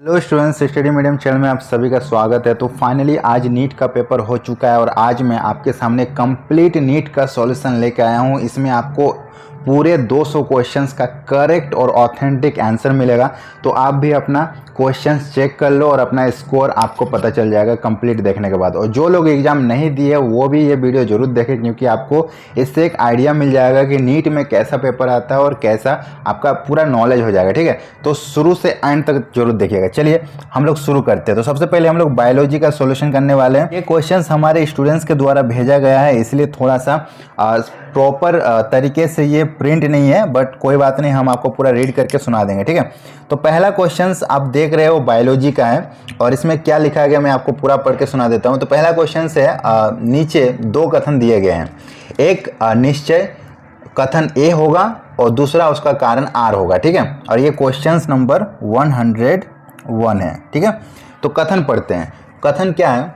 Hello students, study medium channel में आप सभी का स्वागत है। तो फाइनली आज नीट का पेपर हो चुका है और आज मैं आपके सामने कंप्लीट नीट का सॉल्यूशन लेके आया हूँ। इसमें आपको पूरे 200 क्वेश्चंस का करेक्ट और ऑथेंटिक आंसर मिलेगा। तो आप भी अपना क्वेश्चंस चेक कर लो और अपना स्कोर आपको पता चल जाएगा कंप्लीट देखने के बाद। और जो लोग एग्ज़ाम नहीं दिए वो भी ये वीडियो ज़रूर देखें, क्योंकि आपको इससे एक आइडिया मिल जाएगा कि नीट में कैसा पेपर आता है और कैसा आपका पूरा नॉलेज हो जाएगा। ठीक है, तो शुरू से एंड तक जरूर देखिएगा। चलिए हम लोग शुरू करते हैं। तो सबसे पहले हम लोग बायोलॉजी का सॉल्यूशन करने वाले हैं। ये क्वेश्चंस हमारे स्टूडेंट्स के द्वारा भेजा गया है, इसलिए थोड़ा सा प्रॉपर तरीके से ये प्रिंट नहीं है, बट कोई बात नहीं, हम आपको पूरा रीड करके सुना देंगे। ठीक है, तो पहला क्वेश्चंस आप देख रहे हो बायोलॉजी का है और इसमें क्या लिखा गया मैं आपको पूरा पढ़ के सुना देता हूँ। तो पहला क्वेश्चन है, नीचे दो कथन दिए गए हैं। एक निश्चय कथन ए होगा और दूसरा उसका कारण आर होगा। ठीक है, और ये क्वेश्चन नंबर 101 है। ठीक है, तो कथन पढ़ते हैं। कथन क्या है?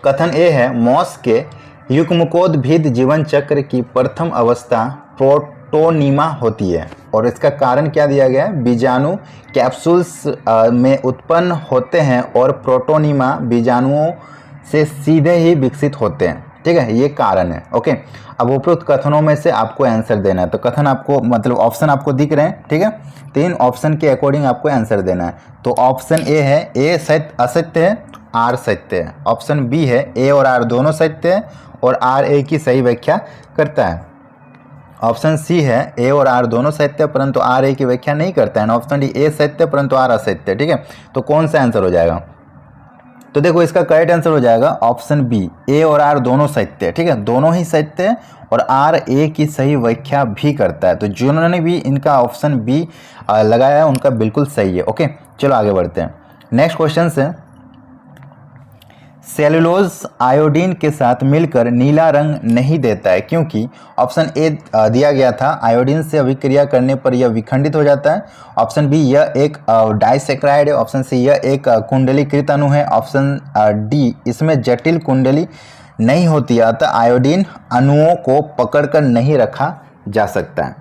कथन ए है, मॉस के युग्मकोद्भिद जीवन चक्र की प्रथम अवस्था प्रोटोनिमा होती है। और इसका कारण क्या दिया गया है? बीजाणु कैप्सूल्स में उत्पन्न होते हैं और प्रोटोनिमा बीजाणुओं से सीधे ही विकसित होते हैं। ठीक है, ये कारण है। ओके, अब उपरोक्त कथनों में से आपको आंसर देना है। तो कथन आपको मतलब ऑप्शन आपको दिख रहे हैं। ठीक है, तीन ऑप्शन के अकॉर्डिंग आपको आंसर देना है। तो ऑप्शन ए है, ए सत्य असत्य है, आर सत्य है। ऑप्शन बी है, ए और आर दोनों सत्य है और आर ए की सही व्याख्या करता है। ऑप्शन सी है, ए और आर दोनों सत्य परंतु आर ए की व्याख्या नहीं करता है। ऑप्शन डी, ए सत्य परंतु आर असत्य। ठीक है, तो कौन सा आंसर हो जाएगा? तो देखो इसका करेक्ट आंसर हो जाएगा ऑप्शन बी, ए और आर दोनों सत्य है। ठीक है, दोनों ही सत्य है और आर ए की सही व्याख्या भी करता है। तो जिन्होंने भी इनका ऑप्शन बी लगाया है उनका बिल्कुल सही है। ओके, चलो आगे बढ़ते हैं। नेक्स्ट क्वेश्चन है, सेलुलोज आयोडीन के साथ मिलकर नीला रंग नहीं देता है क्योंकि ऑप्शन ए दिया गया था, आयोडीन से अभिक्रिया करने पर यह विखंडित हो जाता है। ऑप्शन बी, यह एक डाइसेक्राइड है। ऑप्शन सी, यह एक कुंडलीकृत अणु है। ऑप्शन डी, इसमें जटिल कुंडली नहीं होती है अतः आयोडीन अणुओं को पकड़कर नहीं रखा जा सकता है।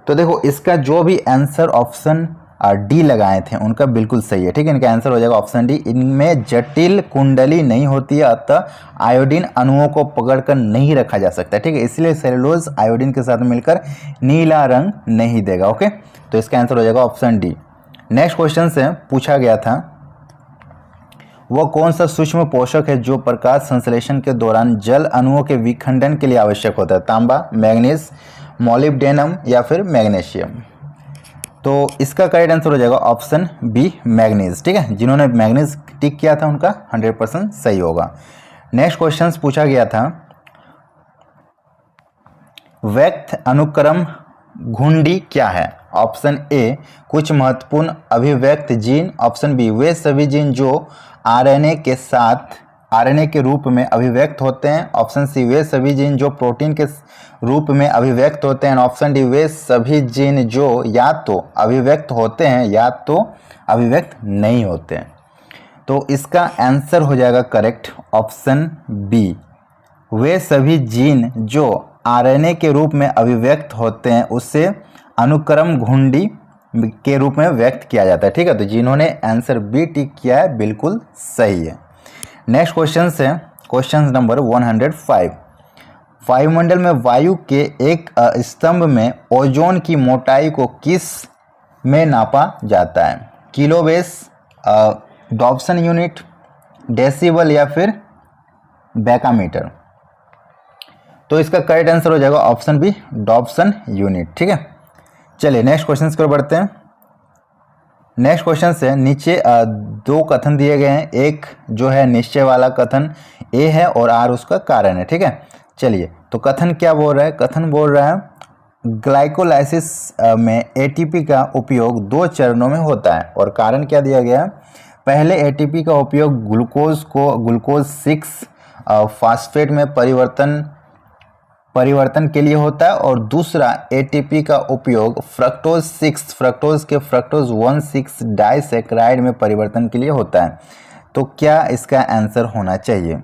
तो देखो इसका जो भी आंसर ऑप्शन डी लगाए थे उनका बिल्कुल सही है। ठीक है, इनका आंसर हो जाएगा ऑप्शन डी, इनमें जटिल कुंडली नहीं होती है अतः आयोडीन अणुओं को पकड़कर नहीं रखा जा सकता है। ठीक है, इसलिए सेलुलोज आयोडीन के साथ मिलकर नीला रंग नहीं देगा। ओके, तो इसका आंसर हो जाएगा ऑप्शन डी। नेक्स्ट क्वेश्चन से पूछा गया था, वह कौन सा सूक्ष्म पोषक है जो प्रकाश संश्लेषण के दौरान जल अणुओं के विखंडन के लिए आवश्यक होता है? तांबा, मैग्नीज, मॉलिब्डेनम या फिर मैग्नीशियम। तो इसका करेक्ट आंसर हो जाएगा ऑप्शन बी, मैग्नीज। ठीक है, जिन्होंने मैग्नीज टिक किया था उनका 100% सही होगा। नेक्स्ट क्वेश्चन पूछा गया था, व्यक्त अनुक्रम घुंडी क्या है? ऑप्शन ए, कुछ महत्वपूर्ण अभिव्यक्त जीन। ऑप्शन बी, वे सभी जीन जो आरएनए के रूप में अभिव्यक्त होते हैं। ऑप्शन सी, वे सभी जीन जो प्रोटीन के रूप में अभिव्यक्त होते हैं। ऑप्शन डी, वे सभी जीन जो या तो अभिव्यक्त होते हैं या तो अभिव्यक्त नहीं होते हैं। तो इसका आंसर हो जाएगा करेक्ट ऑप्शन बी, वे सभी जीन जो आरएनए के रूप में अभिव्यक्त होते हैं उससे अनुक्रम घुंडी के रूप में व्यक्त किया जाता है। ठीक है, तो जिन्होंने आंसर बी टिक किया है बिल्कुल सही है। नेक्स्ट क्वेश्चन है क्वेश्चन नंबर 105, वायुमंडल में वायु के एक स्तंभ में ओजोन की मोटाई को किस में नापा जाता है? किलोबेस, डॉप्सन यूनिट, डेसिबल या फिर बेकामीटर। तो इसका करेक्ट आंसर हो जाएगा ऑप्शन बी, डॉप्सन यूनिट। ठीक है, चलिए नेक्स्ट क्वेश्चन की ओर बढ़ते हैं। नेक्स्ट क्वेश्चन से नीचे दो कथन दिए गए हैं। एक जो है निश्चय वाला कथन ए है और आर उसका कारण है। ठीक है, चलिए तो कथन क्या बोल रहा है? कथन बोल रहा है, ग्लाइकोलाइसिस में एटीपी का उपयोग 2 चरणों में होता है। और कारण क्या दिया गया है? पहले एटीपी का उपयोग ग्लूकोज को ग्लूकोज 6 फास्फेट में परिवर्तन के लिए होता है और दूसरा एटीपी का उपयोग फ्रक्टोज 1,6 डाइसैकराइड में परिवर्तन के लिए होता है। तो क्या इसका आंसर होना चाहिए?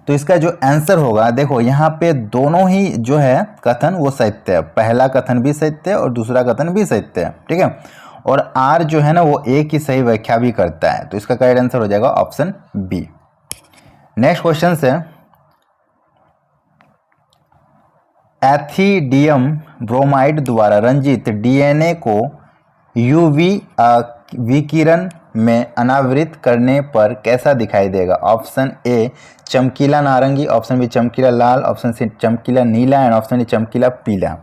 तो इसका जो आंसर होगा, देखो यहाँ पे दोनों ही जो है कथन वो सत्य है। पहला कथन भी सत्य है और दूसरा कथन भी सत्य है। ठीक है, और आर जो है ना वो ए की सही व्याख्या भी करता है। तो इसका करेक्ट आंसर हो जाएगा ऑप्शन बी। नेक्स्ट क्वेश्चन है, एथिडियम ब्रोमाइड द्वारा रंजित डीएनए को यूवी विकिरण में अनावृत करने पर कैसा दिखाई देगा? ऑप्शन ए चमकीला नारंगी, ऑप्शन बी चमकीला लाल, ऑप्शन सी चमकीला नीला एंड ऑप्शन डी चमकीला पीला।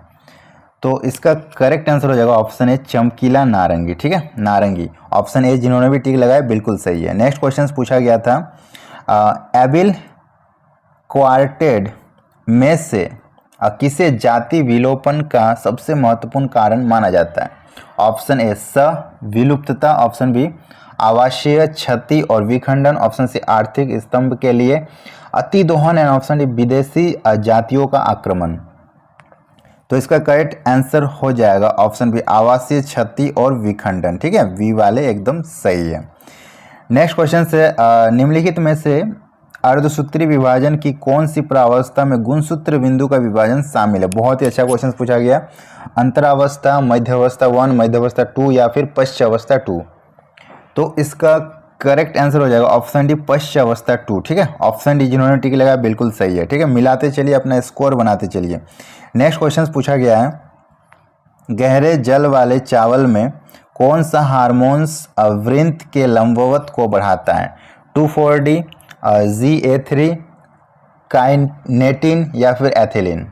तो इसका करेक्ट आंसर हो जाएगा ऑप्शन ए चमकीला नारंगी। ठीक है, नारंगी। ऑप्शन ए जिन्होंने भी टिक लगाया बिल्कुल सही है। नेक्स्ट क्वेश्चन पूछा गया था, एबिल क्वार्टेड में से किसे जाति विलोपन का सबसे महत्वपूर्ण कारण माना जाता है? ऑप्शन ए विलुप्तता, ऑप्शन बी आवासीय क्षति और विखंडन, ऑप्शन सी आर्थिक स्तंभ के लिए अतिदोहन एंड ऑप्शन डी विदेशी जातियों का आक्रमण। तो इसका करेक्ट आंसर हो जाएगा ऑप्शन बी आवासीय क्षति और विखंडन। ठीक है, वी वाले एकदम सही है। नेक्स्ट क्वेश्चन से, निम्नलिखित में से अर्धसूत्री विभाजन की कौन सी प्रावस्था में गुणसूत्र बिंदु का विभाजन शामिल है? बहुत ही अच्छा क्वेश्चन पूछा गया। अंतरावस्था, मध्यावस्था 1, मध्यावस्था 2 या फिर पश्चावस्था 2। तो इसका करेक्ट आंसर हो जाएगा ऑप्शन डी पश्चावस्था 2। ठीक है, ऑप्शन डी जिन्होंने टिक लगाया बिल्कुल सही है। ठीक है, मिलाते चलिए, अपना स्कोर बनाते चलिए। नेक्स्ट क्वेश्चन पूछा गया है, गहरे जल वाले चावल में कौन सा हार्मोन्स वृंत के लंबवत को बढ़ाता है? 2,4-D, ZA3, काइनेटिन या फिर एथिलीन।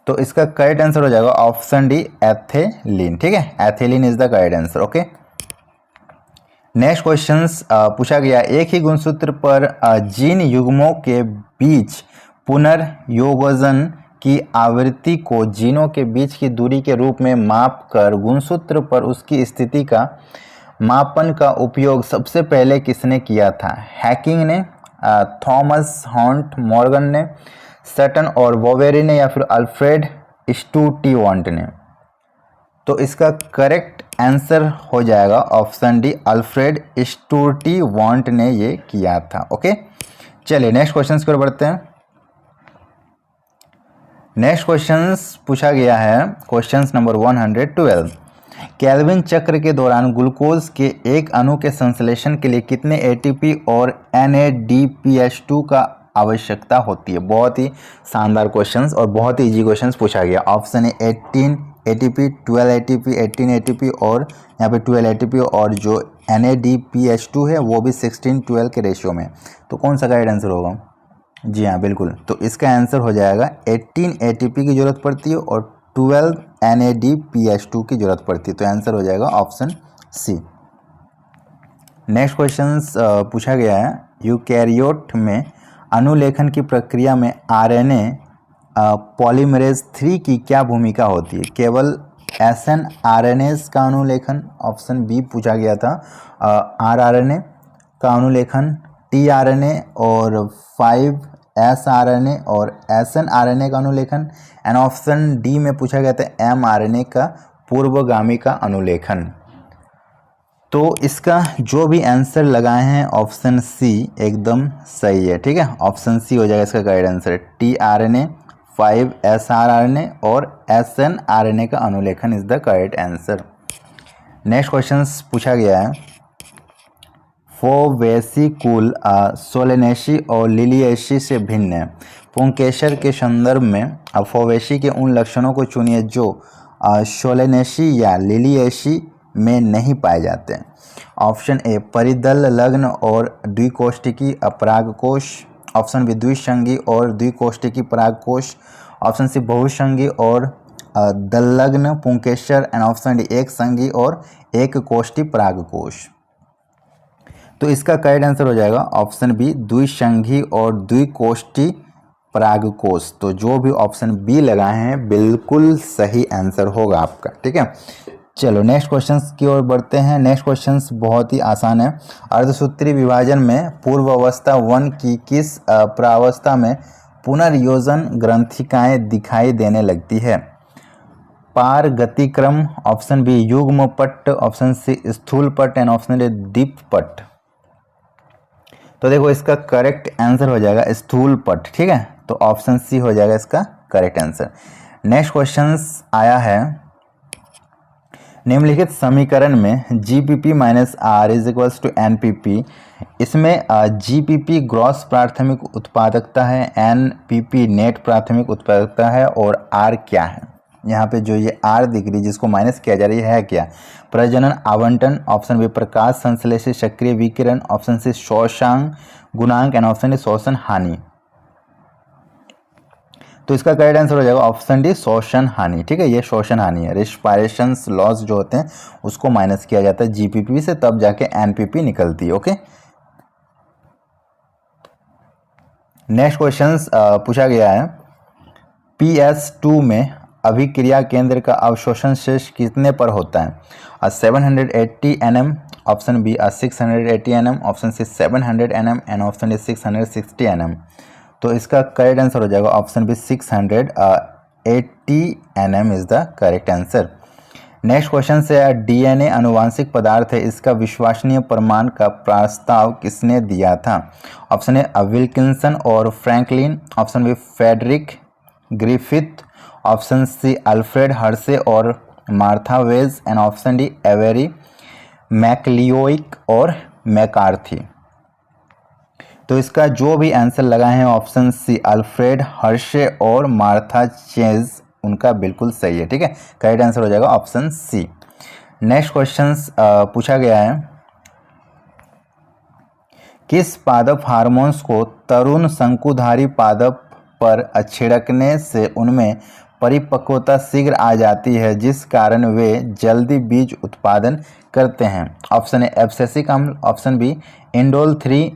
तो इसका करेक्ट आंसर हो जाएगा ऑप्शन डी एथिलीन। ठीक है, ethylene is the correct answer. Okay, next question पूछा गया, एक ही गुणसूत्र पर जीन युग्मों के बीच पुनर्योगजन की आवृत्ति को जीनों के बीच की दूरी के रूप में माप कर गुणसूत्र पर उसकी स्थिति का मापन का उपयोग सबसे पहले किसने किया था? हैकिंग ने, थॉमस हॉन्ट मॉर्गन ने, सटन और वोवेरी ने या फिर अल्फ्रेड स्टूटीवॉन्ट ने। तो इसका करेक्ट आंसर हो जाएगा ऑप्शन डी अल्फ्रेड स्टूटीवॉन्ट ने ये किया था। ओके, चलिए नेक्स्ट क्वेश्चन की ओर बढ़ते हैं। नेक्स्ट क्वेश्चन पूछा गया है, क्वेश्चन नंबर 112, केल्विन चक्र के दौरान ग्लूकोज के एक अणु के संश्लेषण के लिए कितने एटीपी और NADPH2 का आवश्यकता होती है? बहुत ही शानदार क्वेश्चंस और बहुत ही इजी क्वेश्चंस पूछा गया। Option A 18 ATP, 12 ATP, 18 ATP और यहाँ पे 12 ATP और जो NADPH2 है वो भी 16-12 के रेशियो में। तो कौन सा करेक्ट आंसर होगा? जी हाँ बिल्कुल, तो इसका आंसर हो जाएगा 18 ATP की जरूरत पड़ती है और 12 NADPH2 की जरूरत पड़ती है। तो आंसर हो जाएगा ऑप्शन सी। नेक्स्ट क्वेश्चन पूछा गया है, यूकैरियोट में अनुलेखन की प्रक्रिया में RNA पॉलीमरेज 3 की क्या भूमिका होती है? केवल SNRNAs का अनुलेखन, ऑप्शन बी पूछा गया था rRNA का अनुलेखन, tRNA और 5sRNA और SNRNA का अनुलेखन एंड ऑप्शन डी में पूछा गया था mRNA का पूर्वगामी का अनुलेखन। तो इसका जो भी आंसर लगाए हैं ऑप्शन सी एकदम सही है। ठीक है, ऑप्शन सी हो जाएगा इसका करेक्ट आंसर। tRNA, 5sRNA और SNRNA का अनुलेखन is the correct answer. Next question पूछा गया है, फोवेसी कुल सोलेनेसी और लिलिएसी से भिन्न है। पुंकेसर के संदर्भ में फोवेसी के उन लक्षणों को चुनिए जो सोलेनेसी या लिलिएसी में नहीं पाए जाते हैं। ऑप्शन ए परिदल लग्न और द्विकोष्ठिकी परागकोश, ऑप्शन बी द्विसंगी और द्विकोष्ठिकी परागकोश, ऑप्शन सी बहुसंगी और दलग्न पुंकेसर एंड ऑप्शन डी एक संगी और एक कोष्ठी परागकोश। तो इसका करेक्ट आंसर हो जाएगा ऑप्शन बी द्विसंगी और द्विकोष्ठी परागकोश। तो जो भी ऑप्शन बी लगाए हैं बिल्कुल सही आंसर होगा आपका। ठीक है, चलो नेक्स्ट क्वेश्चन की ओर बढ़ते हैं। नेक्स्ट क्वेश्चन बहुत ही आसान है। अर्धसूत्री विभाजन में पूर्व अवस्था 1 की किस प्रावस्था में पुनर्योजन ग्रंथिकाएं दिखाई देने लगती है? पार गतिक्रम, ऑप्शन बी युग्म पट्ट, ऑप्शन सी स्थूल पट्ट एंड ऑप्शन डी दीप पट्ट। तो देखो इसका करेक्ट आंसर हो जाएगा स्थूल पट्ट। ठीक है, तो ऑप्शन सी हो जाएगा इसका करेक्ट आंसर। नेक्स्ट क्वेश्चन आया है, निम्नलिखित समीकरण में GPP minus R is equals to NPP, इसमें जीपीपी ग्रॉस प्राथमिक उत्पादकता है, एनपीपी नेट प्राथमिक उत्पादकता है और आर क्या है। यहाँ पे जो ये आर दिख रही है जिसको माइनस किया जा रही है क्या, प्रजनन आवंटन, ऑप्शन बी प्रकाश संश्लेषित सक्रिय विकिरण, ऑप्शन सी शोषांग गुणांक एंड ऑप्शन डी शोषण हानि। तो इसका करेक्ट आंसर हो जाएगा ऑप्शन डी शोषण हानि। ठीक है, ये शोषण हानि है। रेस्पिरेशन लॉस जो होते हैं उसको माइनस किया जाता है जीपीपी से, तब जाके एनपीपी निकलती है। ओके, नेक्स्ट क्वेश्चन पूछा गया है PS2 में अभिक्रिया केंद्र का अवशोषण शेष कितने पर होता है, 780 nm, option B 680 nm, option C 700 nm and option D 660 nm। तो इसका करेक्ट आंसर हो जाएगा option B 680 nm is the correct answer. Next question से डीएनए अनुवांशिक पदार्थ है, इसका विश्वसनीय प्रमाण का प्रस्ताव किसने दिया था, ऑप्शन ए विल्किंसन और Franklin, option B Frederick Griffith, option C Alfred Hershey और Martha Chase and option D Avery MacLeod और मैकार्थी। तो इसका जो भी आंसर लगाए हैं ऑप्शन सी अल्फ्रेड हर्शे और मार्था चेज, उनका बिल्कुल सही है। ठीक है, करेक्ट आंसर हो जाएगा ऑप्शन सी। नेक्स्ट क्वेश्चन पूछा गया है किस पादप हार्मोन्स को तरुण शंकुधारी पादप पर छिड़कने से उनमें परिपक्वता शीघ्र आ जाती है जिस कारण वे जल्दी बीज उत्पादन करते हैं, ऑप्शन ए एब्सिसिक अम्ल, ऑप्शन बी इंडोल 3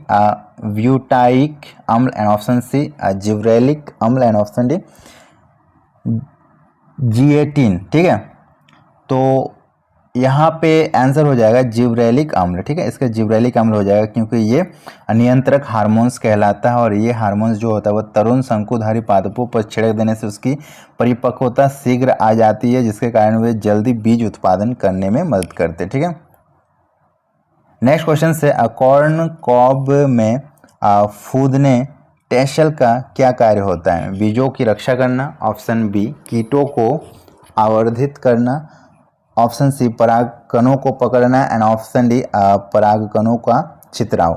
ब्यूटाइक अम्ल एंड ऑप्शन सी जिब्रेलिक अम्ल एंड ऑप्शन डी G18। ठीक है, तो यहाँ पे आंसर हो जाएगा जिब्रेलिक अम्ल। ठीक है, इसका जिब्रेलिक अम्ल हो जाएगा क्योंकि ये नियंत्रक हार्मोन्स कहलाता है और ये हार्मोन्स जो होता है वो तरुण शंकुधारी पादपों पर छिड़क देने से उसकी परिपक्वता शीघ्र आ जाती है जिसके कारण वे जल्दी बीज उत्पादन करने में मदद करते हैं। ठीक है, नेक्स्ट क्वेश्चन से कॉर्न कॉब में फूदने टेसल का क्या कार्य होता है, बीजों की रक्षा करना, ऑप्शन बी कीटों को आवर्धित करना, ऑप्शन सी परागकणों को पकड़ना एंड ऑप्शन डी परागकणों का छितराव।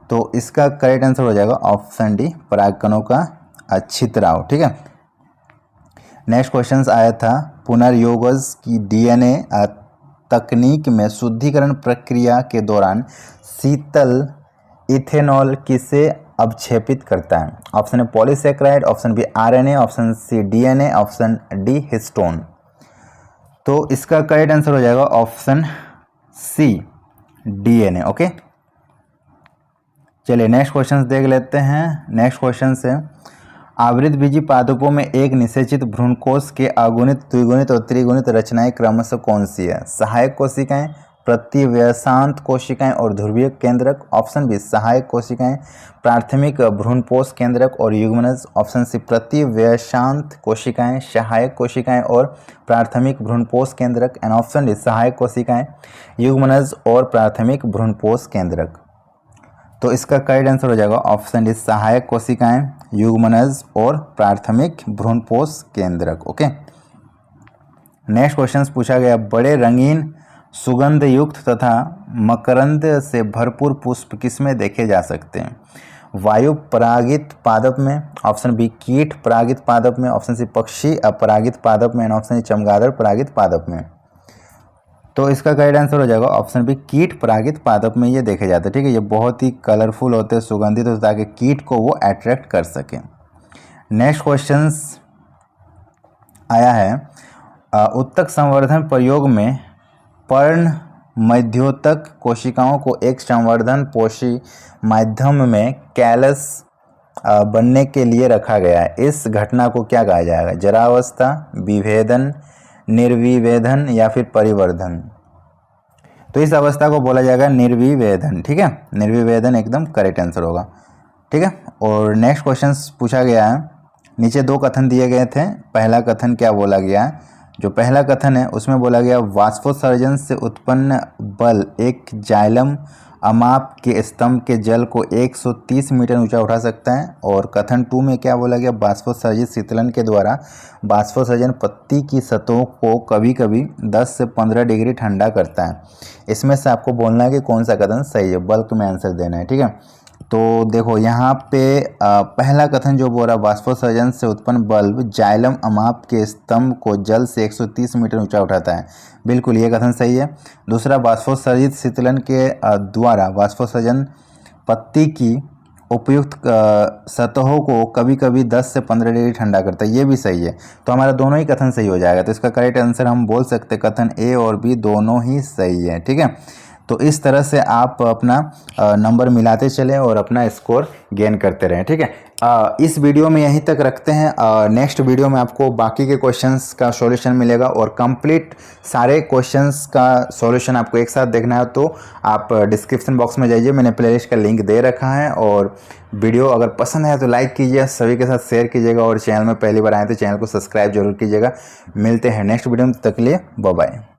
तो इसका करेक्ट आंसर हो जाएगा ऑप्शन डी परागकणों का छितराव। ठीक है, नेक्स्ट क्वेश्चन आया था पुनर्योगज की डीएनए तकनीक में शुद्धिकरण प्रक्रिया के दौरान शीतल इथेनॉल किसे अवक्षेपित करता है, option A polysaccharide, option B RNA, option C DNA, option D histone. तो इसका करेक्ट आंसर हो जाएगा ऑप्शन सी डीएनए। ओके, चलिए नेक्स्ट क्वेश्चन देख लेते हैं। नेक्स्ट क्वेश्चन से आवृतबीजी पादपों में एक निषेचित भ्रूणकोश के अगुणित, द्विगुणित और त्रिगुणित रचनाएं क्रमशः कौन सी है, सहायक कोशिकाएं, प्रतिव्यसांत कोशिकाएं और ध्रुवीय केंद्रक, ऑप्शन बी सहायक कोशिकाएं, प्राथमिक भ्रूणपोष केंद्रक और युग्मनज, ऑप्शन सी प्रतिव्यसांत कोशिकाएं, सहायक कोशिकाएं और प्राथमिक भ्रूणपोष केंद्रक एंड ऑप्शन डी सहायक कोशिकाएं, युग्मनज और प्राथमिक भ्रूणपोष केंद्रक। तो इसका करेक्ट आंसर हो जाएगा ऑप्शन डी सहायक कोशिकाएं, युग्मनज और प्राथमिक भ्रूणपोष केंद्रक। ओके, नेक्स्ट क्वेश्चन पूछा गया बड़े रंगीन सुगंध युक्त तथा मकरंद से भरपूर पुष्प किसमें देखे जा सकते हैं, वायु परागित पादप में, ऑप्शन बी कीट परागित पादप में, ऑप्शन सी पक्षी अपरागित पादप में एंड ऑप्शन सी चमगादड़ परागित पादप में। तो इसका करेक्ट आंसर हो जाएगा ऑप्शन बी कीट परागित पादप में ये देखे जाते हैं। ठीक है, ये बहुत ही कलरफुल होते हैं, सुगंधित होते ताकि कीट को वो अट्रैक्ट कर सकें। नेक्स्ट क्वेश्चन आया है उत्तक संवर्धन प्रयोग में पर्ण मध्योतक कोशिकाओं को एक संवर्धन पोषी माध्यम में कैलस बनने के लिए रखा गया है, इस घटना को क्या कहा जाएगा, जरावस्था, विभेदन, निर्विभेदन या फिर परिवर्धन। तो इस अवस्था को बोला जाएगा निर्विभेदन। ठीक है, निर्विभेदन एकदम करेक्ट आंसर होगा। ठीक है, और नेक्स्ट क्वेश्चन पूछा गया है, नीचे दो कथन दिए गए थे, पहला कथन क्या बोला गया है, जो पहला कथन है उसमें बोला गया वाष्पोत्सर्जन से उत्पन्न बल एक जाइलम अमाप के स्तंभ के जल को 130 मीटर ऊंचा उठा सकता है। और कथन 2 में क्या बोला गया, बाष्पोत्सर्जित शीतलन के द्वारा बाष्पोत्सर्जन पत्ती की सतहों को कभी कभी 10 से 15 डिग्री ठंडा करता है। इसमें से आपको बोलना है कि कौन सा कथन सही है, बल्क में आंसर देना है। ठीक है, तो देखो यहाँ पे पहला कथन जो बोल रहा, बाष्पोत्सर्जन से उत्पन्न बल्ब जाइलम अमाप के स्तंभ को जल से 130 मीटर ऊंचा उठाता है, बिल्कुल ये कथन सही है। दूसरा, बाष्पोत्सर्जित शीतलन के द्वारा बाष्पोत्सर्जन पत्ती की उपयुक्त सतहों को कभी कभी 10 से 15 डिग्री ठंडा करता है, ये भी सही है। तो हमारा दोनों ही कथन सही हो जाएगा। तो इसका करेक्ट आंसर हम बोल सकते हैं कथन ए और बी दोनों ही सही है। ठीक है, तो इस तरह से आप अपना नंबर मिलाते चलें और अपना स्कोर गेन करते रहें। ठीक है, इस वीडियो में यहीं तक रखते हैं। नेक्स्ट वीडियो में आपको बाकी के क्वेश्चंस का सॉल्यूशन मिलेगा और कंप्लीट सारे क्वेश्चंस का सॉल्यूशन आपको एक साथ देखना है तो आप डिस्क्रिप्शन बॉक्स में जाइए, मैंने प्लेलिस्ट का लिंक दे रखा है। और वीडियो अगर पसंद है तो लाइक कीजिए, सभी के साथ शेयर कीजिएगा और चैनल में पहली बार आए तो चैनल को सब्सक्राइब जरूर कीजिएगा। मिलते हैं नेक्स्ट वीडियो में, तब तक के लिए बाय बाय।